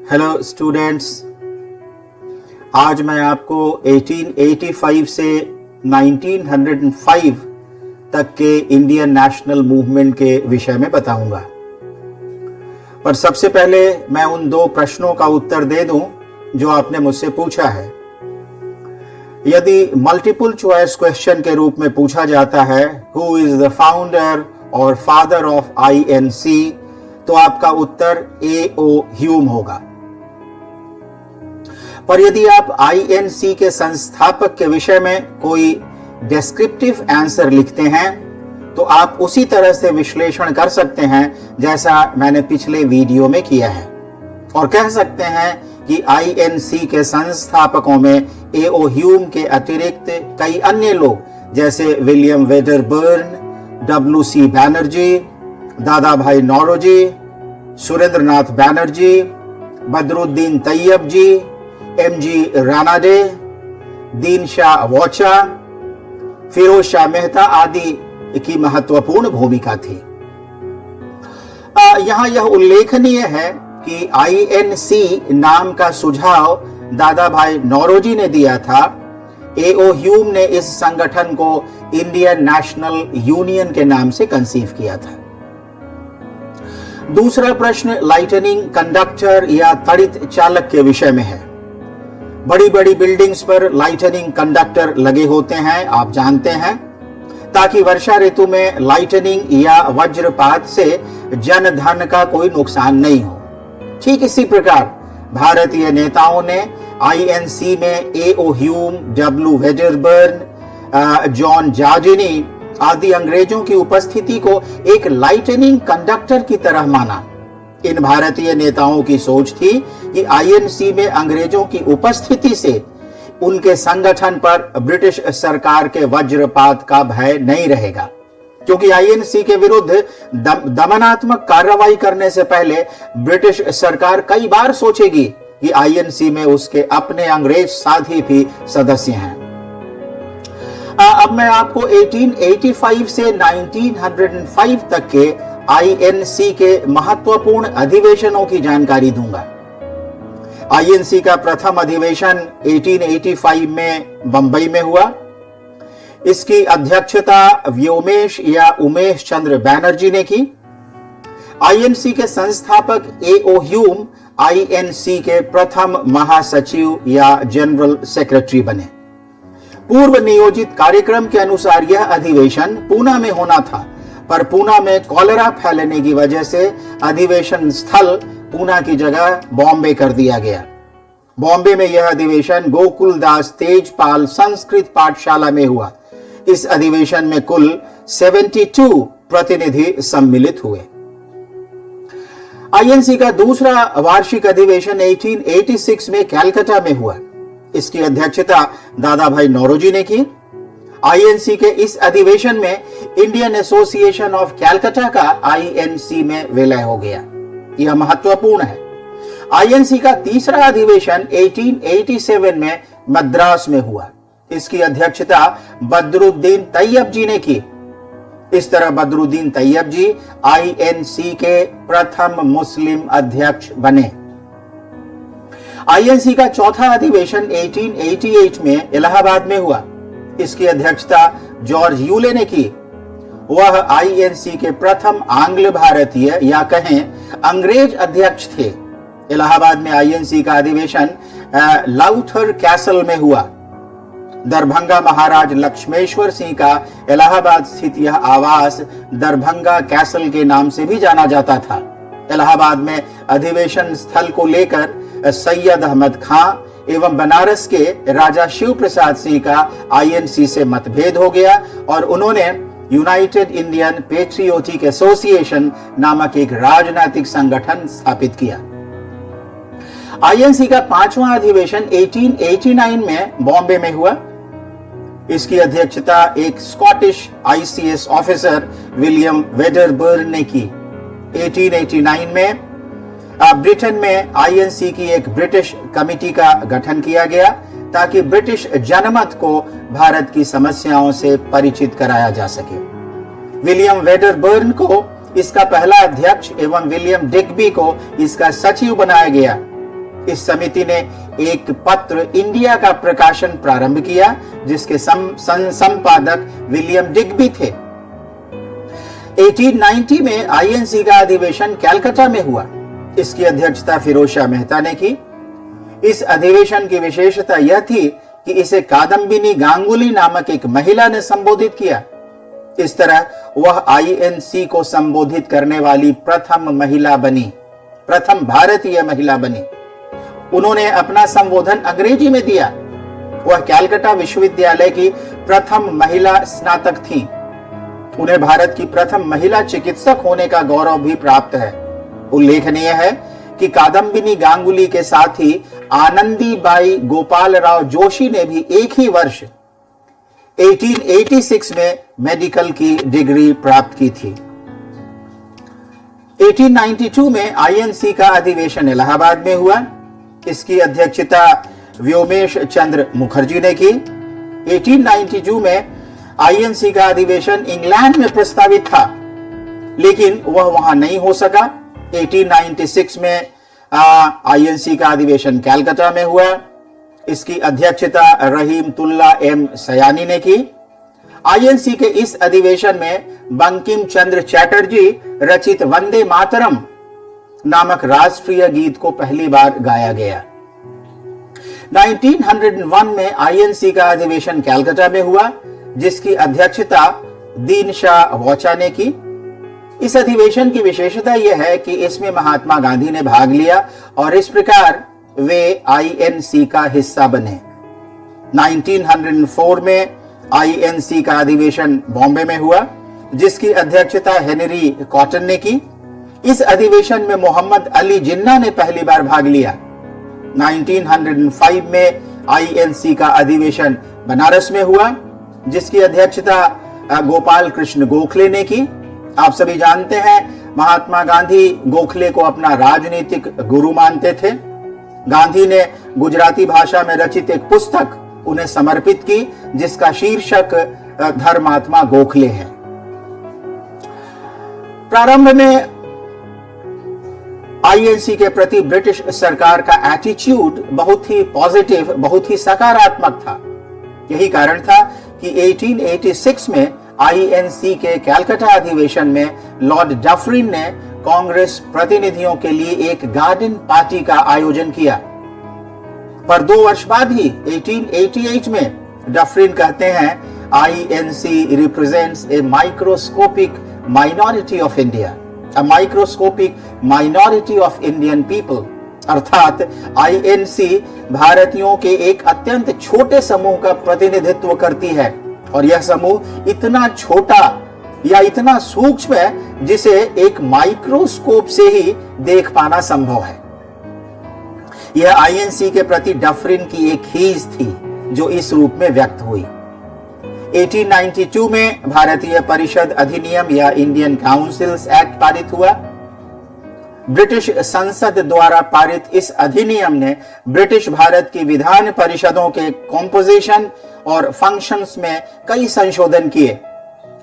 Hello students, आज मैं आपको 1885 से 1905 तक के इंडियन नेशनल मूवमेंट के विषय में बताऊंगा। पर सबसे पहले मैं उन दो प्रश्नों का उत्तर दे दूं जो आपने मुझसे पूछा है। यदि मल्टीपल चॉइस क्वेश्चन के रूप में पूछा जाता है हु इज द फाउंडर और फादर ऑफ आईएनसी, तो आपका उत्तर A.O. ह्यूम होगा। पर यदि आप आईएनसी के संस्थापक के विषय में कोई डिस्क्रिप्टिव आंसर लिखते हैं तो आप उसी तरह से विश्लेषण कर सकते हैं जैसा मैंने पिछले वीडियो में किया है, और कह सकते हैं कि आईएनसी के संस्थापकों में A.O. ह्यूम के अतिरिक्त कई अन्य लोग जैसे विलियम वेडरबर्न, W.C. बैनर्जी, दादा भाई नौरोजी, सुरेंद्रनाथ बैनर्जी, बदरुद्दीन तैयब जी, M.G. रानाडे, दीन शाह वोचा, फिरोज शाह मेहता आदि की महत्वपूर्ण भूमिका थी। यहां यह उल्लेखनीय है कि आईएनसी नाम का सुझाव दादा भाई नौरोजी ने दिया था। A.O. ह्यूम ने इस संगठन को इंडियन नेशनल यूनियन के नाम से कंसीव किया था। दूसरा प्रश्न लाइटनिंग कंडक्टर या तड़ित चालक के विषय में है। बड़ी बड़ी बिल्डिंग्स पर लाइटनिंग कंडक्टर लगे होते हैं, आप जानते हैं, ताकि वर्षा ऋतु में लाइटनिंग या वज्रपात से जन धन का कोई नुकसान नहीं हो। ठीक इसी प्रकार भारतीय नेताओं ने आईएनसी में A.O. Hume, W. Wedderburn, John जार्जिनी आदि अंग्रेजों की उपस्थिति को एक लाइटनिंग कंडक्टर की तरह माना। इन भारतीय नेताओं की सोच थी कि आईएनसी में अंग्रेजों की उपस्थिति से उनके संगठन पर ब्रिटिश सरकार के वज्रपात का भय नहीं रहेगा, क्योंकि आईएनसी के विरुद्ध दमनात्मक कार्रवाई करने से पहले ब्रिटिश सरकार कई बार सोचेगी कि आईएनसी में उसके अपने अंग्रेज साथी भी सदस्य हैं। अब मैं आपको 1885 से 1905 तक के आईएनसी के महत्वपूर्ण अधिवेशनों की जानकारी दूंगा। आईएनसी का प्रथम अधिवेशन 1885 में बंबई में हुआ। इसकी अध्यक्षता व्योमेश या उमेश चंद्र बैनर्जी ने की। आईएनसी के संस्थापक A.O. ह्यूम आईएनसी के प्रथम महासचिव या जनरल सेक्रेटरी बने। पूर्व नियोजित कार्यक्रम के अनुसार यह अधिवेशन पूना में होना था, पर पूना में कॉलेरा फैलने की वजह से अधिवेशन स्थल पूना की जगह बॉम्बे कर दिया गया। बॉम्बे में यह अधिवेशन गोकुलदास तेजपाल संस्कृत पाठशाला में हुआ। इस अधिवेशन में कुल 72 प्रतिनिधि सम्मिलित हुए। आईएनसी का दूसरा वार्षिक अधिवेशन 1886 में कलकत्ता में हुआ। इसकी अध्यक्षता दादा भाई नौरोजी ने की। आईएनसी के इस अधिवेशन में इंडियन एसोसिएशन ऑफ कलकत्ता का आईएनसी में विलय हो गया। यह महत्वपूर्ण है। आईएनसी का तीसरा अधिवेशन 1887 में मद्रास में हुआ। इसकी अध्यक्षता बदरुद्दीन तैयब जी ने की। इस तरह बदरुद्दीन तैयब जी आईएनसी के प्रथम मुस्लिम अध्यक्ष बने। आईएनसी का चौथा अधिवेशन 1888 में इलाहाबाद में हुआ। इसकी अध्यक्षता जॉर्ज यूले ने की। वह आईएनसी के प्रथम आंग्ल भारतीय या कहें अंग्रेज अध्यक्ष थे। इलाहाबाद में आईएनसी का अधिवेशन लाउथर कैसल में हुआ। दरभंगा महाराज लक्ष्मेश्वर सिंह का इलाहाबाद स्थित यह आवास दरभंगा कैसल के नाम से भी जाना जाता था। इलाहाबाद में अधिवेशन स्थल को लेकर सैयद अहमद खां एवं बनारस के राजा शिव प्रसाद सिंह का आईएनसी से मतभेद हो गया और उन्होंने यूनाइटेड इंडियन पेट्रियोटिक एसोसिएशन नामक एक राजनीतिक संगठन स्थापित किया। आईएनसी का पांचवां अधिवेशन 1889 में बॉम्बे में हुआ। इसकी अध्यक्षता एक Scottish ICS officer William Wedderburn ने की। 1889 में ब्रिटेन में आईएनसी की एक ब्रिटिश कमेटी का गठन किया गया ताकि ब्रिटिश जनमत को भारत की समस्याओं से परिचित कराया जा सके। विलियम वेडरबर्न को इसका पहला अध्यक्ष एवं विलियम डिग्बी को इसका सचिव बनाया गया। इस समिति ने एक पत्र इंडिया का प्रकाशन प्रारंभ किया, जिसके संपादक विलियम डिग्बी थे। 1890 में आईएनसी का अधिवेशन कलकत्ता में हुआ। इसकी अध्यक्षता फिरोज शाह मेहता ने की। इस अधिवेशन की विशेषता यह थी कि इसे कादम्बिनी गांगुली नामक एक महिला ने संबोधित किया। इस तरह वह आईएनसी को संबोधित करने वाली प्रथम महिला बनी, प्रथम भारतीय महिला बनी। उन्होंने अपना संबोधन अंग्रेजी में दिया। वह कलकत्ता विश्वविद्यालय की प्रथम महिला स्नातक थी। उन्हें भारत की प्रथम महिला चिकित्सक होने का गौरव भी प्राप्त है। उल्लेखनीय है कि कादम्बिनी गांगुली के साथ ही आनंदीबाई गोपालराव जोशी ने भी एक ही वर्ष 1886 में मेडिकल की डिग्री प्राप्त की थी। 1892 में आईएनसी का अधिवेशन इलाहाबाद में हुआ। इसकी अध्यक्षता व्योमेश चंद्र मुखर्जी ने की। 1892 में आईएनसी का अधिवेशन इंग्लैंड में प्रस्तावित था, लेकिन वह वहां नहीं हो सका। 1896 में आईएनसी का अधिवेशन कलकत्ता में हुआ। इसकी अध्यक्षता रहीमतुल्ला एम सयानी ने की। आईएनसी के इस अधिवेशन में बंकिम चंद्र चैटर्जी रचित वंदे मातरम नामक राष्ट्रीय गीत को पहली बार गाया गया। 1901 में आईएनसी का अधिवेशन कलकत्ता में हुआ, जिसकी अध्यक्षता दीन शाह वोचा ने की। इस अधिवेशन की विशेषता यह है कि इसमें महात्मा गांधी ने भाग लिया और इस प्रकार वे आईएनसी का हिस्सा बने। 1904 में आईएनसी का अधिवेशन बॉम्बे में हुआ, जिसकी अध्यक्षता हेनरी कॉटन ने की। इस अधिवेशन में मोहम्मद अली जिन्ना ने पहली बार भाग लिया। 1905 में आईएनसी का अधिवेशन बनारस में हुआ, जिसकी अध्यक्षता गोपाल कृष्ण गोखले ने की। आप सभी जानते हैं महात्मा गांधी गोखले को अपना राजनीतिक गुरु मानते थे। गांधी ने गुजराती भाषा में रचित एक पुस्तक उन्हें समर्पित की, जिसका शीर्षक धर्मात्मा गोखले है। प्रारंभ में आईएनसी के प्रति ब्रिटिश सरकार का एटीट्यूड बहुत ही पॉजिटिव, बहुत ही सकारात्मक था। यही कारण था कि 1886 में आईएनसी के कलकत्ता अधिवेशन में लॉर्ड डफरिन ने कांग्रेस प्रतिनिधियों के लिए एक गार्डन पार्टी का आयोजन किया। पर 2 वर्ष बाद ही 1888 में डफरिन कहते हैं, INC represents A microscopic minority of India, a microscopic minority of Indian people. अर्थात आईएनसी भारतीयों के एक अत्यंत छोटे समूह का प्रतिनिधित्व करती है, और यह समूह इतना छोटा या इतना सूक्ष्म है जिसे एक माइक्रोस्कोप से ही देख पाना संभव है। यह आईएनसी के प्रति डफरिन की एक खींच थी, जो इस रूप में व्यक्त हुई। 1892 में भारतीय परिषद अधिनियम या इंडियन काउंसिल्स एक्ट पारित हुआ। ब्रिटिश संसद द्वारा पारित इस अधिनियम ने ब्रिटिश भारत की विधान परिषदों के कॉम्पोजिशन और फंक्शंस में कई संशोधन किए।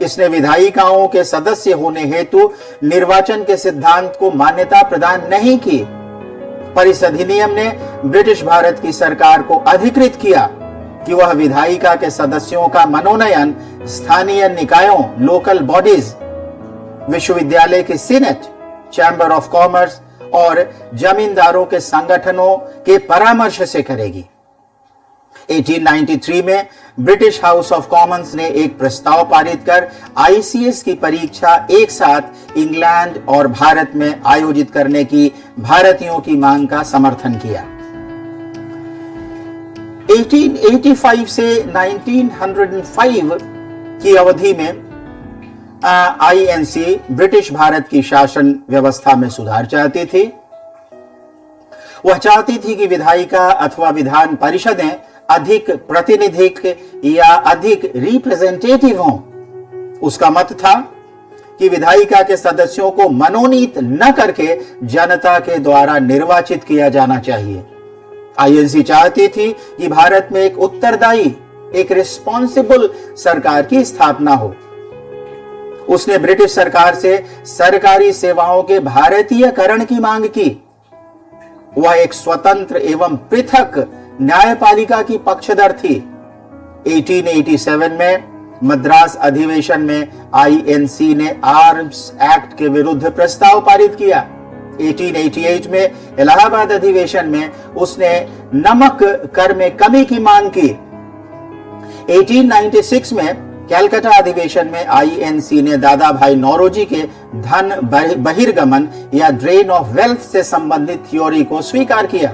इसने विधायिकाओं के सदस्य होने हेतु निर्वाचन के सिद्धांत को मान्यता प्रदान नहीं की, पर इस अधिनियम ने ब्रिटिश भारत की सरकार को अधिकृत किया कि वह विधायिका के सदस्यों का मनोनयन स्थानीय निकायों, लोकल बॉडीज, विश्वविद्यालय के सीनेट, चैम्बर ऑफ कॉमर्स और जमींदारों के संगठनों के परामर्श से करेगी। 1893 में ब्रिटिश हाउस ऑफ कॉमन्स ने एक प्रस्ताव पारित कर आईसीएस की परीक्षा एक साथ इंग्लैंड और भारत में आयोजित करने की भारतीयों की मांग का समर्थन किया। 1885 से 1905 की अवधि में आईएनसी ब्रिटिश भारत की शासन व्यवस्था में सुधार चाहती थी। वह चाहती थी कि विधायिका अथवा विधान परिषदें अधिक प्रातिनिधिक या अधिक रिप्रेजेंटेटिव हों। उसका मत था कि विधायिका के सदस्यों को मनोनीत न करके जनता के द्वारा निर्वाचित किया जाना चाहिए। आईएनसी चाहती थी कि भारत में एक उत्तरदायी, एक रिस्पॉन्सिबल सरकार की स्थापना हो। उसने ब्रिटिश सरकार से सरकारी सेवाओं के भारतीयकरण की मांग की। वह एक स्वतंत्र एवं पृथक न्यायपालिका की पक्षधर थी। 1887 में मद्रास अधिवेशन में आईएनसी ने आर्म्स एक्ट के विरुद्ध प्रस्ताव पारित किया। 1888 में इलाहाबाद अधिवेशन में उसने नमक कर में कमी की मांग की। 1896 में कैलकाटा अधिवेशन में आईएनसी ने दादा भाई नौरोजी के धन बहिर्गमन या ड्रेन ऑफ वेल्थ से संबंधित थ्योरी को स्वीकार किया।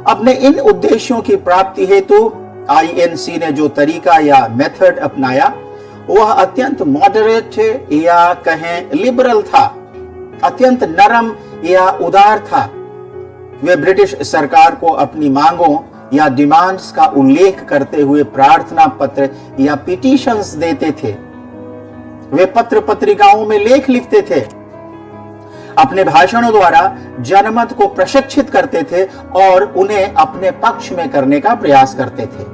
अपने इन उद्देश्यों की प्राप्ति हेतु आईएनसी ने जो तरीका या मेथड अपनाया वह अत्यंत मॉडरेट या कहें लिबरल था, अत्यंत नरम या उदार था। वे ब्रिटिश सरकार को अपनी मांगों या डिमांड्स का उल्लेख करते हुए प्रार्थना पत्र या पिटीशंस देते थे। वे पत्र पत्रिकाओं में लेख लिखते थे, अपने भाषणों द्वारा जनमत को प्रशिक्षित करते थे और उन्हें अपने पक्ष में करने का प्रयास करते थे।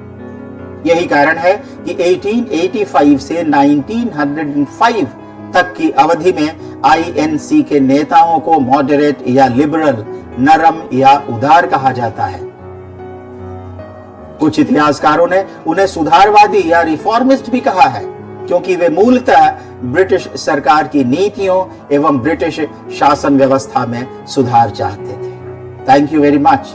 यही कारण है कि 1885 से 1905 तक की अवधि में आईएनसी के नेताओं को मॉडरेट या लिबरल, नरम या उदार कहा जाता है। कुछ इतिहासकारों ने उन्हें सुधारवादी या रिफॉर्मिस्ट भी कहा है, क्योंकि वे मूलतः ब्रिटिश सरकार की नीतियों एवं ब्रिटिश शासन व्यवस्था में सुधार चाहते थे। Thank you very much.